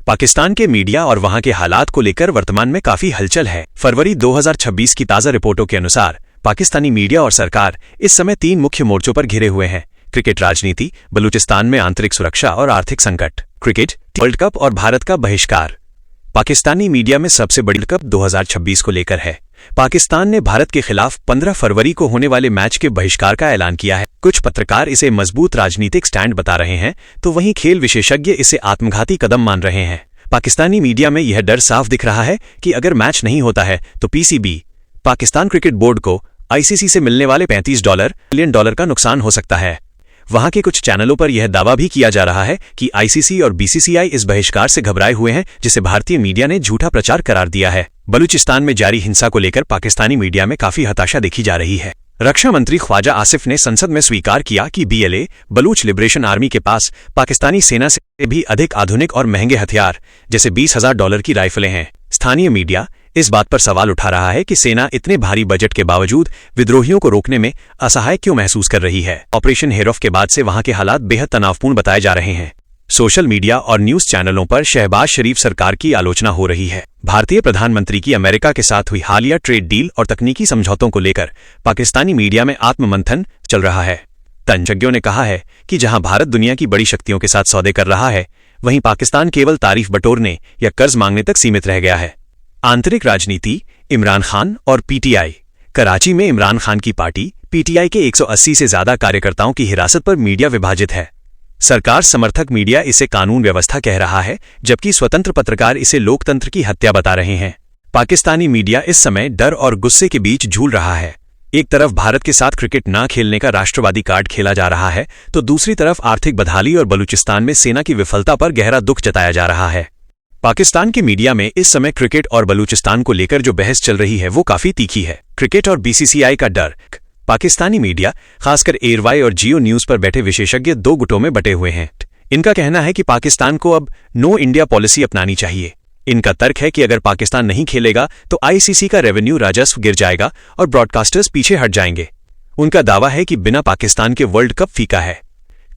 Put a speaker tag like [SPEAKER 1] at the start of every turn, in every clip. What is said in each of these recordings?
[SPEAKER 1] पाकिस्तान के मीडिया और वहां के हालात को लेकर वर्तमान में काफी हलचल है। फरवरी 2026 की ताज़ा रिपोर्टों के अनुसार पाकिस्तानी मीडिया और सरकार इस समय 3 मुख्य मोर्चों पर घिरे हुए हैं। क्रिकेट राजनीति, बलूचिस्तान में आंतरिक सुरक्षा और आर्थिक संकट। क्रिकेट, वर्ल्ड कप और भारत का बहिष्कार। पाकिस्तानी मीडिया में सबसे बड़ी कप 2026 को लेकर है। पाकिस्तान ने भारत के खिलाफ 15 फरवरी को होने वाले मैच के बहिष्कार का ऐलान किया है। कुछ पत्रकार इसे मजबूत राजनीतिक स्टैंड बता रहे हैं, तो वहीं खेल विशेषज्ञ इसे आत्मघाती कदम मान रहे हैं। पाकिस्तानी मीडिया में यह डर साफ दिख रहा है कि अगर मैच नहीं होता है तो पीसीबी, पाकिस्तान क्रिकेट बोर्ड को आईसीसी से मिलने वाले $35 मिलियन का नुकसान हो सकता है। वहां के कुछ चैनलों पर यह दावा भी किया जा रहा है कि आईसीसी और बीसीसीआई इस बहिष्कार से घबराए हुए हैं, जिसे भारतीय मीडिया ने झूठा प्रचार करार दिया है। बलूचिस्तान में जारी हिंसा को लेकर पाकिस्तानी मीडिया में काफी हताशा देखी जा रही है। रक्षा मंत्री ख्वाजा आसिफ ने संसद में स्वीकार किया कि बीएलए, बलूच लिबरेशन आर्मी के पास पाकिस्तानी सेना से भी अधिक आधुनिक और महंगे हथियार जैसे $20,000 की राइफलें हैं। स्थानीय मीडिया इस बात पर सवाल उठा रहा है कि सेना इतने भारी बजट के बावजूद विद्रोहियों को रोकने में असहाय क्यों महसूस कर रही है। ऑपरेशन हेरफ के बाद से वहां के हालात बेहद तनावपूर्ण बताए जा रहे हैं। सोशल मीडिया और न्यूज चैनलों पर शहबाज शरीफ सरकार की आलोचना हो रही है। भारतीय प्रधानमंत्री की अमेरिका के साथ हुई हालिया ट्रेड डील और तकनीकी समझौतों को लेकर पाकिस्तानी मीडिया में आत्ममंथन चल रहा है। तंजज्ञों ने कहा है कि जहां भारत दुनिया की बड़ी शक्तियों के साथ सौदे कर रहा है, वहीं पाकिस्तान केवल तारीफ बटोरने या कर्ज मांगने तक सीमित रह गया है। आंतरिक राजनीति, इमरान खान और पीटीआई। कराची में इमरान खान की पार्टी पीटीआई के 180 से ज्यादा कार्यकर्ताओं की हिरासत पर मीडिया विभाजित है। सरकार समर्थक मीडिया इसे कानून व्यवस्था कह रहा है, जबकि स्वतंत्र पत्रकार इसे लोकतंत्र की हत्या बता रहे हैं। पाकिस्तानी मीडिया इस समय डर और गुस्से के बीच झूल रहा है। एक तरफ भारत के साथ क्रिकेट न खेलने का राष्ट्रवादी कार्ड खेला जा रहा है, तो दूसरी तरफ आर्थिक बदहाली और बलूचिस्तान में सेना की विफलता पर गहरा दुख जताया जा रहा है। पाकिस्तान के मीडिया में इस समय क्रिकेट और बलूचिस्तान को लेकर जो बहस चल रही है वो काफी तीखी है। क्रिकेट और बीसीसीआई का डर। पाकिस्तानी मीडिया, खासकर एयरवाई और जियो न्यूज पर बैठे विशेषज्ञ 2 गुटों में बटे हुए हैं। इनका कहना है कि पाकिस्तान को अब नो इंडिया पॉलिसी अपनानी चाहिए। इनका तर्क है कि अगर पाकिस्तान नहीं खेलेगा तो आईसीसी का रेवेन्यू राजस्व गिर जाएगा और ब्रॉडकास्टर्स पीछे हट जाएंगे। उनका दावा है कि बिना पाकिस्तान के वर्ल्ड कप फीका है।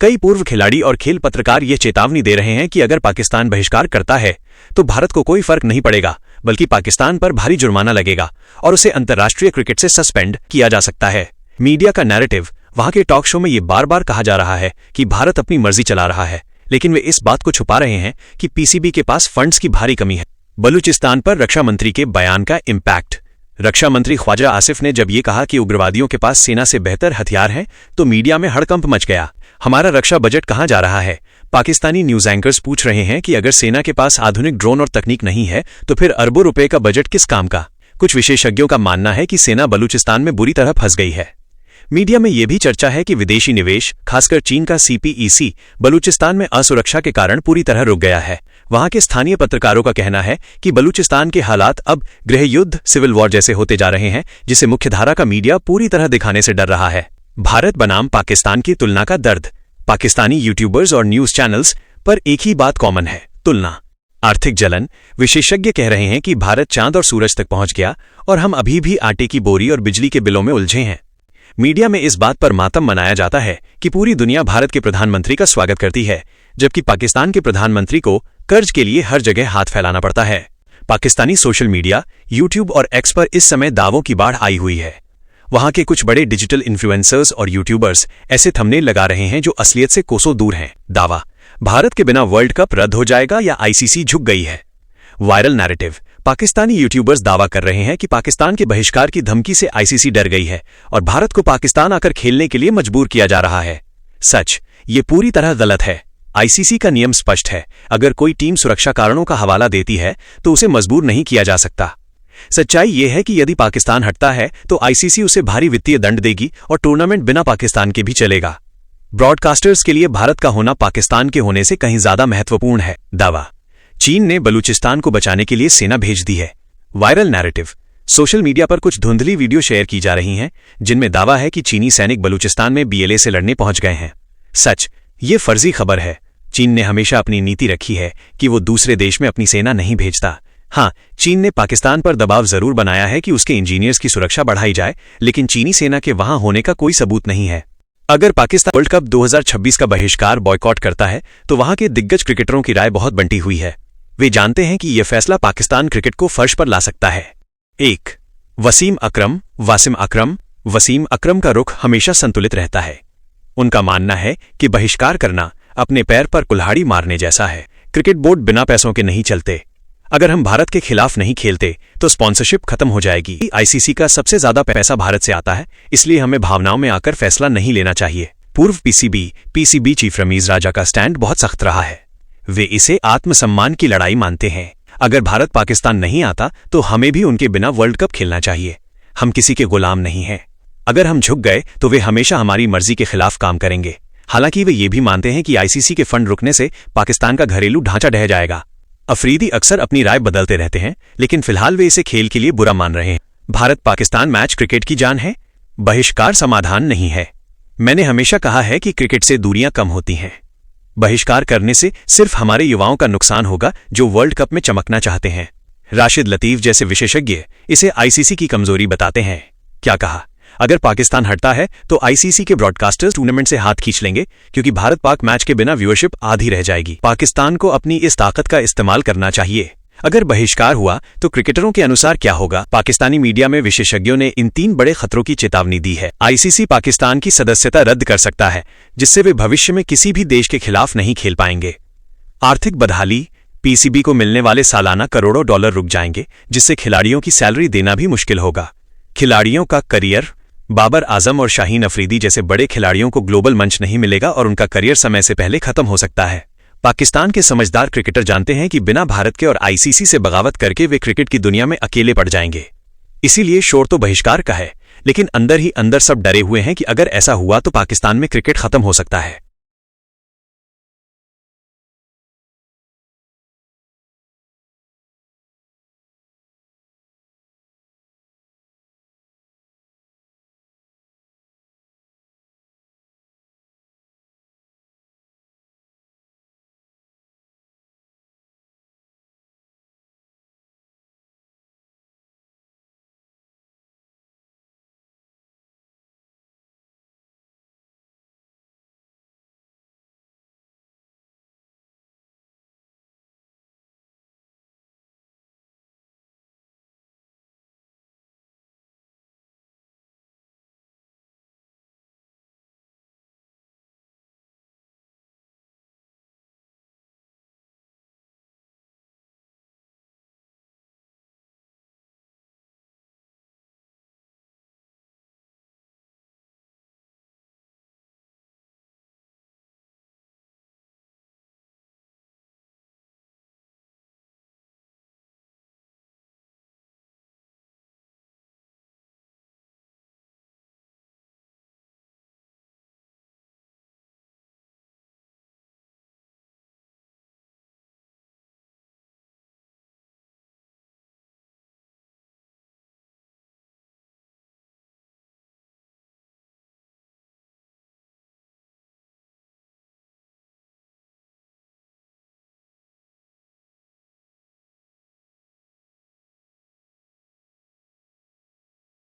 [SPEAKER 1] कई पूर्व खिलाड़ी और खेल पत्रकार ये चेतावनी दे रहे हैं कि अगर पाकिस्तान बहिष्कार करता है तो भारत को कोई फर्क नहीं पड़ेगा, बल्कि पाकिस्तान पर भारी जुर्माना लगेगा और उसे अंतर्राष्ट्रीय क्रिकेट से सस्पेंड किया जा सकता है। मीडिया का नैरेटिव, वहां के टॉक शो में ये बार बार कहा जा रहा है कि भारत अपनी मर्जी चला रहा है, लेकिन वे इस बात को छुपा रहे हैं कि पीसीबी के पास फंड्स की भारी कमी है। बलूचिस्तान पर रक्षा मंत्री के बयान का इम्पैक्ट। रक्षा मंत्री ख्वाजा आसिफ ने जब ये कहा कि उग्रवादियों के पास सेना से बेहतर हथियार हैं, तो मीडिया में हड़कंप मच गया। हमारा रक्षा बजट कहां जा रहा है? पाकिस्तानी न्यूज एंकर्स पूछ रहे हैं कि अगर सेना के पास आधुनिक ड्रोन और तकनीक नहीं है तो फिर अरबों रुपए का बजट किस काम का? कुछ विशेषज्ञों का मानना है कि सेना बलूचिस्तान में बुरी तरह फंस गई है। मीडिया में यह भी चर्चा है कि विदेशी निवेश, खासकर चीन का सीपीईसी, बलूचिस्तान में असुरक्षा के कारण पूरी तरह रुक गया है। वहां के स्थानीय पत्रकारों का कहना है कि बलूचिस्तान के हालात अब गृह युद्ध, सिविल वॉर जैसे होते जा रहे हैं, जिसे मुख्यधारा का मीडिया पूरी तरह दिखाने से डर रहा है। भारत बनाम पाकिस्तान की तुलना का दर्द। पाकिस्तानी यूट्यूबर्स और न्यूज चैनल्स पर एक ही बात कॉमन है, तुलना। आर्थिक जलन। विशेषज्ञ कह रहे हैं कि भारत चांद और सूरज तक पहुंच गया और हम अभी भी आटे की बोरी और बिजली के बिलों में उलझे हैं। मीडिया में इस बात पर मातम मनाया जाता है कि पूरी दुनिया भारत के प्रधानमंत्री का स्वागत करती है, जबकि पाकिस्तान के प्रधानमंत्री को कर्ज के लिए हर जगह हाथ फैलाना पड़ता है। पाकिस्तानी सोशल मीडिया, यूट्यूब और एक्स पर इस समय दावों की बाढ़ आई हुई है। वहां के कुछ बड़े डिजिटल इन्फ्लुएंसर्स और यूट्यूबर्स ऐसे थंबनेल लगा रहे हैं जो असलियत से कोसों दूर हैं। दावा, भारत के बिना वर्ल्ड कप रद्द हो जाएगा या आईसीसी झुक गई है। Viral narrative. पाकिस्तानी यूट्यूबर्स दावा कर रहे हैं कि पाकिस्तान के बहिष्कार की धमकी से आईसीसी डर गई है और भारत को पाकिस्तान आकर खेलने के लिए मजबूर किया जा रहा है। सच, ये पूरी तरह गलत है। आईसीसी का नियम स्पष्ट है, अगर कोई टीम सुरक्षा कारणों का हवाला देती है तो उसे मजबूर नहीं किया जा सकता। सच्चाई यह है कि यदि पाकिस्तान हटता है तो आईसीसी उसे भारी वित्तीय दंड देगी और टूर्नामेंट बिना पाकिस्तान के भी चलेगा। ब्रॉडकास्टर्स के लिए भारत का होना पाकिस्तान के होने से कहीं ज्यादा महत्वपूर्ण है। दावा, चीन ने बलूचिस्तान को बचाने के लिए सेना भेज दी है। Viral narrative. सोशल मीडिया पर कुछ धुंधली वीडियो शेयर की जा रही हैं, जिनमें दावा है कि चीनी सैनिक बलूचिस्तान में बीएलए से लड़ने पहुंच गए हैं। सच, ये फर्जी खबर है। चीन ने हमेशा अपनी नीति रखी है कि वो दूसरे देश में अपनी सेना नहीं भेजता। हाँ, चीन ने पाकिस्तान पर दबाव जरूर बनाया है कि उसके इंजीनियर्स की सुरक्षा बढ़ाई जाए, लेकिन चीनी सेना के वहां होने का कोई सबूत नहीं है। अगर पाकिस्तान वर्ल्ड कप 2026 का बहिष्कार बॉयकॉट करता है तो वहां के दिग्गज क्रिकेटरों की राय बहुत बंटी हुई है। वे जानते हैं कि यह फैसला पाकिस्तान क्रिकेट को फर्श पर ला सकता है। 1. वसीम अकरम। वसीम अकरम का रुख हमेशा संतुलित रहता है। उनका मानना है कि बहिष्कार करना अपने पैर पर कुल्हाड़ी मारने जैसा है। क्रिकेट बोर्ड बिना पैसों के नहीं चलते। अगर हम भारत के खिलाफ नहीं खेलते तो स्पॉन्सरशिप खत्म हो जाएगी। आईसीसी का सबसे ज्यादा पैसा भारत से आता है, इसलिए हमें भावनाओं में आकर फैसला नहीं लेना चाहिए। पूर्व पीसीबी चीफ रमीज राजा का स्टैंड बहुत सख्त रहा है। वे इसे आत्मसम्मान की लड़ाई मानते हैं। अगर भारत पाकिस्तान नहीं आता तो हमें भी उनके बिना वर्ल्ड कप खेलना चाहिए। हम किसी के गुलाम नहीं हैं। अगर हम झुक गए तो वे हमेशा हमारी मर्जी के खिलाफ काम करेंगे। हालांकि वे ये भी मानते हैं कि आईसीसी के फंड रुकने से पाकिस्तान का घरेलू ढांचा ढह जाएगा। अफरीदी अक्सर अपनी राय बदलते रहते हैं, लेकिन फिलहाल वे इसे खेल के लिए बुरा मान रहे हैं। भारत पाकिस्तान मैच क्रिकेट की जान है, बहिष्कार समाधान नहीं है। मैंने हमेशा कहा है कि क्रिकेट से दूरियां कम होती हैं। बहिष्कार करने से सिर्फ हमारे युवाओं का नुकसान होगा जो वर्ल्ड कप में चमकना चाहते हैं। राशिद लतीफ जैसे विशेषज्ञ इसे आईसीसी की कमजोरी बताते हैं। क्या कहा? अगर पाकिस्तान हटता है तो आईसीसी के ब्रॉडकास्टर्स टूर्नामेंट से हाथ खींच लेंगे, क्योंकि भारत पाक मैच के बिना व्यूअरशिप आधी रह जाएगी। पाकिस्तान को अपनी इस ताकत का इस्तेमाल करना चाहिए। अगर बहिष्कार हुआ तो क्रिकेटरों के अनुसार क्या होगा? पाकिस्तानी मीडिया में विशेषज्ञों ने इन 3 बड़े खतरों की चेतावनी दी है। आईसीसी पाकिस्तान की सदस्यता रद्द कर सकता है, जिससे वे भविष्य में किसी भी देश के खिलाफ नहीं खेल पाएंगे। आर्थिक बदहाली। पीसीबी को मिलने वाले सालाना करोड़ों डॉलर रुक जाएंगे, जिससे खिलाड़ियों की सैलरी देना भी मुश्किल होगा। खिलाड़ियों का करियर। बाबर आजम और शाहीन अफरीदी जैसे बड़े खिलाड़ियों को ग्लोबल मंच नहीं मिलेगा और उनका करियर समय से पहले खत्म हो सकता है। पाकिस्तान के समझदार क्रिकेटर जानते हैं कि बिना भारत के और आईसीसी से बगावत करके वे क्रिकेट की दुनिया में अकेले पड़ जाएंगे। इसीलिए शोर तो बहिष्कार का है, लेकिन अंदर ही अंदर सब डरे हुए हैं कि अगर ऐसा हुआ तो पाकिस्तान में क्रिकेट खत्म हो सकता है।